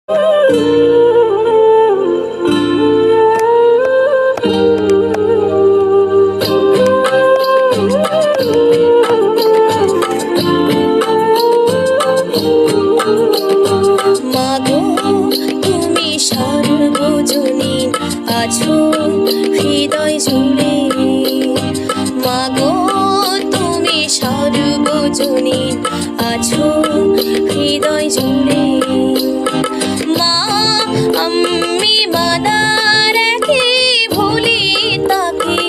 মাগো তুমি সর্বজনীন আছো হৃদয় জুড়ে, মাগো তুমি সর্বজনীন আছো হৃদয় জুড়ে। মা আমি মাদার একে ভুলি তাকে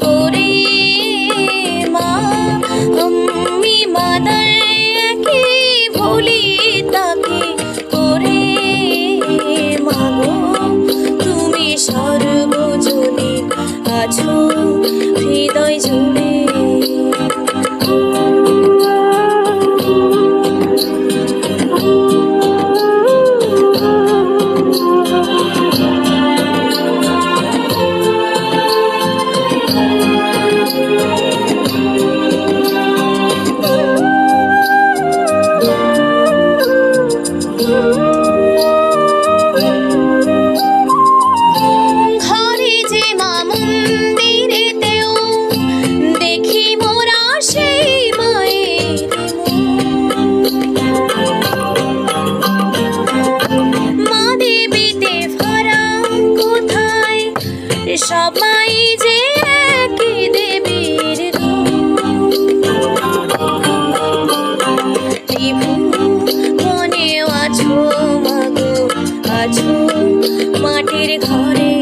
করে, মা আমি মাদার একে ভুলি তাকে করে। মাগো তুমি সর্বজনীন আছো হৃদয় জুড়ে। ঘরে যে মা মন্দিরেতেও দেখি মোরা সেই মায়ের মা দেবীতে ভরা কোথায় সবাই যে একই দেবীর ত্রিভুবনেও আছো মাগো, আছো মাটির ঘরে।